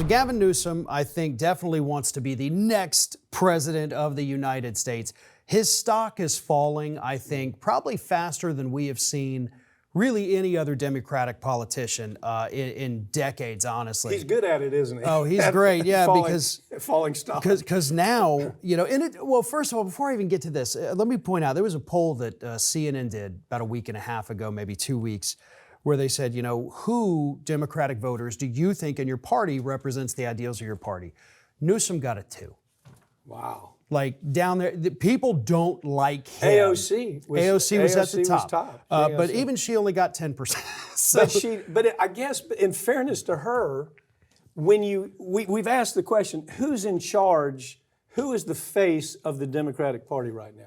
So Gavin Newsom, I think, definitely wants to be the next president of the United States. His stock is falling, I think, probably faster than we have seen really any other Democratic politician in decades, honestly. He's good at it, isn't he? Oh, he's great, yeah, because falling stock. Because now, you know, well, first of all, before I even get to this, let me point out, there was a poll that CNN did about a week and a half ago, maybe 2 weeks, where they said, you know, who Democratic voters do you think in your party represents the ideals of your party? Newsom got a 2. Wow. Like down there, people don't like him. AOC was at the top. But but even she only got 10%. So, I guess, in fairness to her, when we've asked the question, who's in charge? Who is the face of the Democratic Party right now?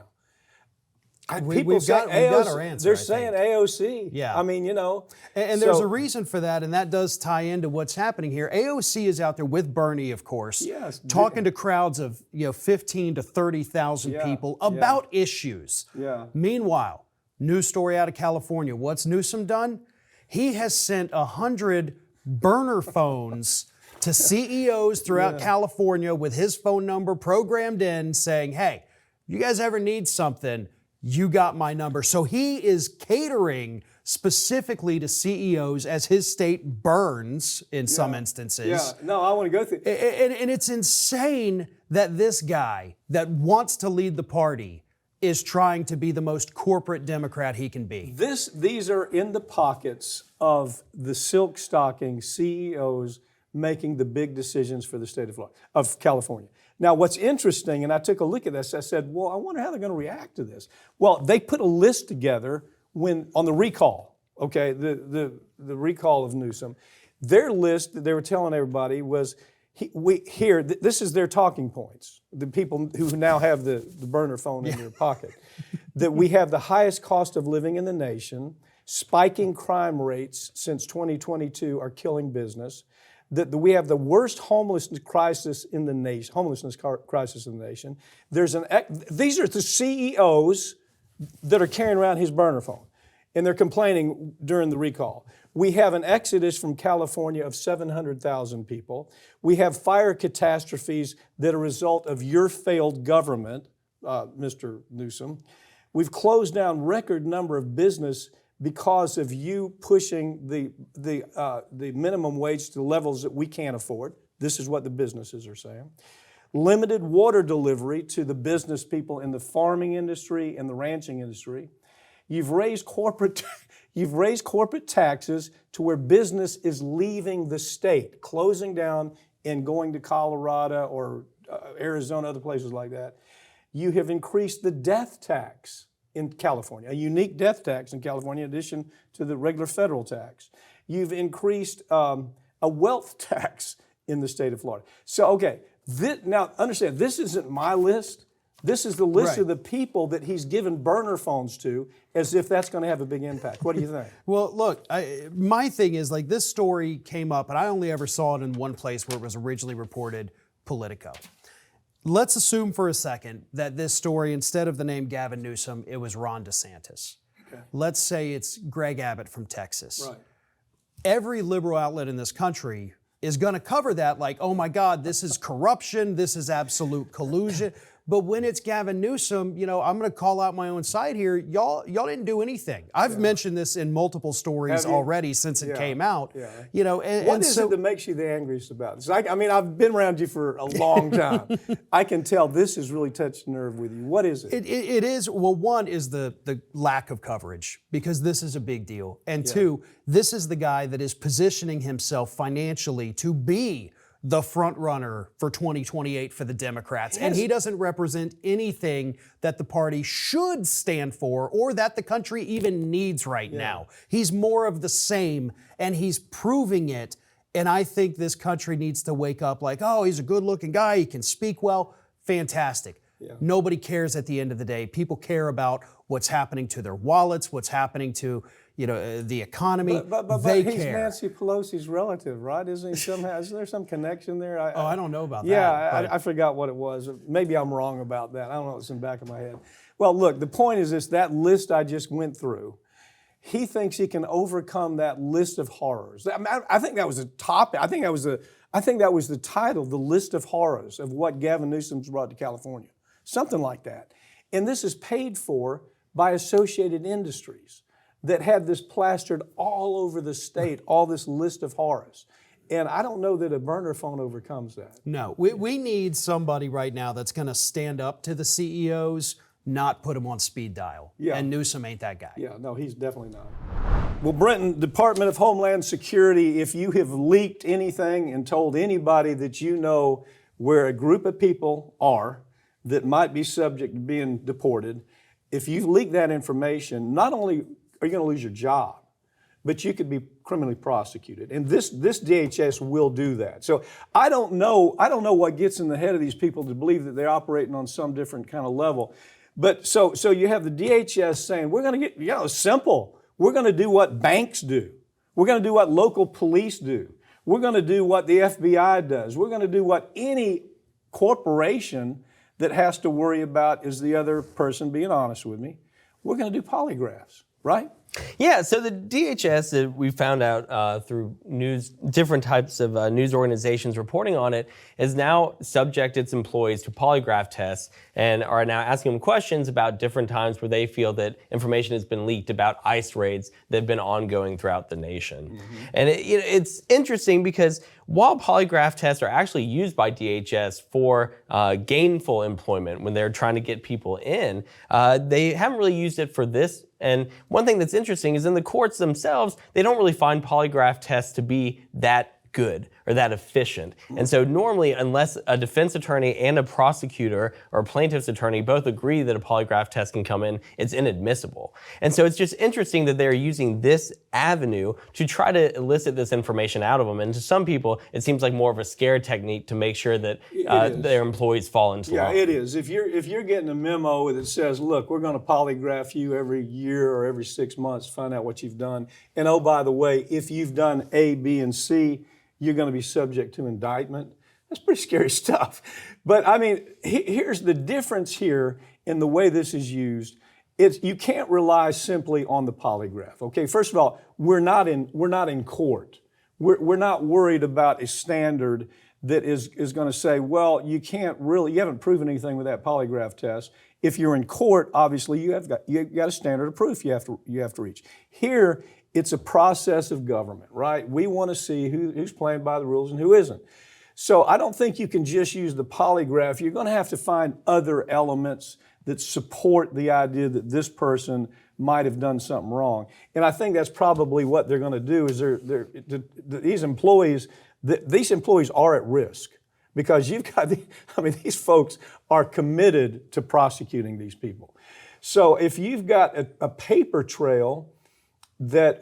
We've got our answer. They're saying AOC. Yeah. I mean, you know. And there's a reason for that, and that does tie into what's happening here. AOC is out there with Bernie, of course, yes, talking to crowds of 15 to 30,000 people about issues. Yeah. Meanwhile, news story out of California. What's Newsom done? He has sent 100 burner phones to CEOs throughout California with his phone number programmed in, saying, hey, you guys ever need something, you got my number. So he is catering specifically to CEOs as his state burns in some instances. Yeah, no, I want to go through. And it's insane that this guy that wants to lead the party is trying to be the most corporate Democrat he can be. These are in the pockets of the silk stocking CEOs making the big decisions for the state of California. Now, what's interesting, and I took a look at this, I said, well, I wonder how they're going to react to this. Well, they put a list together on the recall, okay, the recall of Newsom. Their list that they were telling everybody was, this is their talking points, the people who now have the burner phone in their pocket, that we have the highest cost of living in the nation, spiking crime rates since 2022 are killing business, that we have the worst homelessness crisis in the nation. These are the CEOs that are carrying around his burner phone, and they're complaining during the recall. We have an exodus from California of 700,000 people. We have fire catastrophes that are a result of your failed government, Mr. Newsom. We've closed down record number of business because of you pushing the minimum wage to levels that we can't afford. This is what the businesses are saying. Limited water delivery to the business people in the farming industry and the ranching industry. You've raised corporate taxes to where business is leaving the state, closing down and going to Colorado or Arizona, other places like that. You have increased the death tax in California, a unique death tax in California in addition to the regular federal tax. You've increased a wealth tax in the state of Florida. So, okay, now understand, this isn't my list. This is the list of the people that he's given burner phones to, as if that's going to have a big impact. What do you think? Well, look, my thing is, like, this story came up, and I only ever saw it in one place where it was originally reported, Politico. Let's assume for a second that this story, instead of the name Gavin Newsom, it was Ron DeSantis. Okay. Let's say it's Greg Abbott from Texas. Right. Every liberal outlet in this country is going to cover that like, oh my God, this is corruption, this is absolute collusion. But when it's Gavin Newsom, you know, I'm going to call out my own side here. Y'all didn't do anything. I've mentioned this in multiple stories already since it came out. Yeah. You know, what is it that makes you the angriest about this? I mean, I've been around you for a long time. I can tell this has really touched a nerve with you. What is it? It is, well, one is the lack of coverage, because this is a big deal. And two, this is the guy that is positioning himself financially to be the front runner for 2028 for the Democrats. And he doesn't represent anything that the party should stand for or that the country even needs right now. He's more of the same, and he's proving it. And I think this country needs to wake up like, oh, he's a good-looking guy, he can speak well, fantastic. Nobody cares at the end of the day. People care about what's happening to their wallets, what's happening to, you know, the economy. But they he's care. Nancy Pelosi's relative, right? Isn't he somehow? Is there some connection there? I don't know about that. Yeah, I forgot what it was. Maybe I'm wrong about that. I don't know. It's in the back of my head. Well, look, the point is this: that list I just went through. He thinks he can overcome that list of horrors. I think that was a topic. I think that was a I think that was the title, The List of Horrors of what Gavin Newsom's brought to California. Something like that. And this is paid for by Associated Industries that had this plastered all over the state, all this list of horrors. And I don't know that a burner phone overcomes that. No, we need somebody right now that's going to stand up to the CEOs, not put them on speed dial. Yeah. And Newsom ain't that guy. Yeah, no, he's definitely not. Well, Brenton, Department of Homeland Security, if you have leaked anything and told anybody that you know where a group of people are that might be subject to being deported, if you've leaked that information, not only are you going to lose your job, but you could be criminally prosecuted. And this DHS will do that. So I don't know what gets in the head of these people to believe that they're operating on some different kind of level. But so you have the DHS saying, we're going to get, simple. We're going to do what banks do. We're going to do what local police do. We're going to do what the FBI does. We're going to do what any corporation that has to worry about is the other person being honest with me. We're going to do polygraphs, right? Yeah, so the DHS, we found out through different types of news organizations reporting on it, has now subject its employees to polygraph tests and are now asking them questions about different times where they feel that information has been leaked about ICE raids that have been ongoing throughout the nation. Mm-hmm. And it's interesting because while polygraph tests are actually used by DHS for gainful employment when they're trying to get people in, they haven't really used it for this. And one thing that's interesting is in the courts themselves, they don't really find polygraph tests to be that good or that efficient. And so normally, unless a defense attorney and a prosecutor or a plaintiff's attorney both agree that a polygraph test can come in, it's inadmissible. And so it's just interesting that they're using this avenue to try to elicit this information out of them. And to some people, it seems like more of a scare technique to make sure that their employees fall into law. Yeah, it is. If you're getting a memo that says, look, we're going to polygraph you every year or every 6 months to find out what you've done. And oh, by the way, if you've done A, B, and C, you're going to be subject to indictment. That's pretty scary stuff. But I mean, here's the difference here in the way this is used. You can't rely simply on the polygraph. Okay, first of all, we're not in court. We're not worried about a standard that is going to say, well, you haven't proven anything with that polygraph test. If you're in court, obviously you got a standard of proof you have to reach. Here, it's a process of government, right? We want to see who's playing by the rules and who isn't. So I don't think you can just use the polygraph. You're going to have to find other elements that support the idea that this person might have done something wrong. And I think that's probably what they're going to do is these employees are at risk because these folks are committed to prosecuting these people. So if you've got a paper trail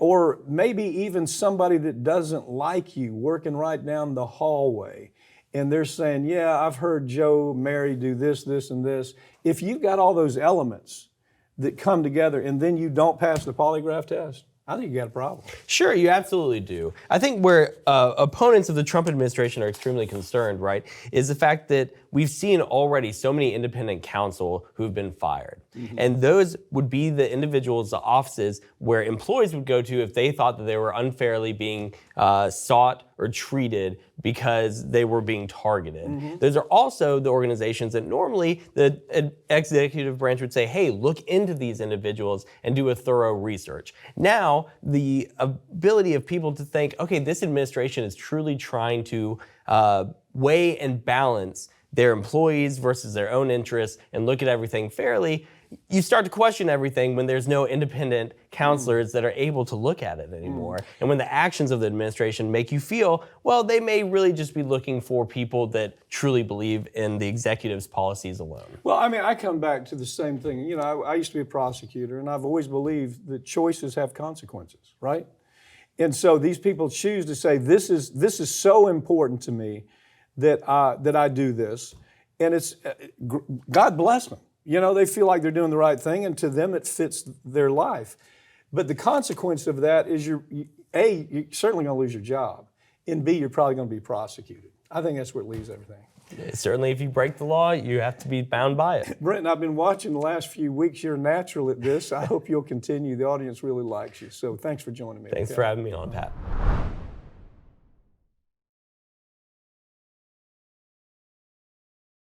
or maybe even somebody that doesn't like you working right down the hallway, and they're saying, yeah, I've heard Joe, Mary do this, this, and this. If you've got all those elements that come together and then you don't pass the polygraph test, I think you got a problem. Sure, you absolutely do. I think where opponents of the Trump administration are extremely concerned, right, is the fact that we've seen already so many independent counsel who've been fired. Mm-hmm. And those would be the individuals, the offices where employees would go to if they thought that they were unfairly being sought or treated because they were being targeted. Mm-hmm. Those are also the organizations that normally the executive branch would say, hey, look into these individuals and do a thorough research. Now, the ability of people to think, okay, this administration is truly trying to weigh and balance their employees versus their own interests and look at everything fairly, you start to question everything when there's no independent counselors that are able to look at it anymore. And when the actions of the administration make you feel, well, they may really just be looking for people that truly believe in the executive's policies alone. Well, I mean, I come back to the same thing. You know, I used to be a prosecutor, and I've always believed that choices have consequences, right? And so these people choose to say, this is so important to me that I do this, and it's God bless them. You know, they feel like they're doing the right thing, and to them it fits their life. But the consequence of that is you're certainly going to lose your job, and B, you're probably going to be prosecuted. I think that's where it leaves everything. Certainly, if you break the law, you have to be bound by it. Brenton, I've been watching the last few weeks. You're natural at this. I hope you'll continue. The audience really likes you. So thanks for joining me. Thanks for having me on, Pat.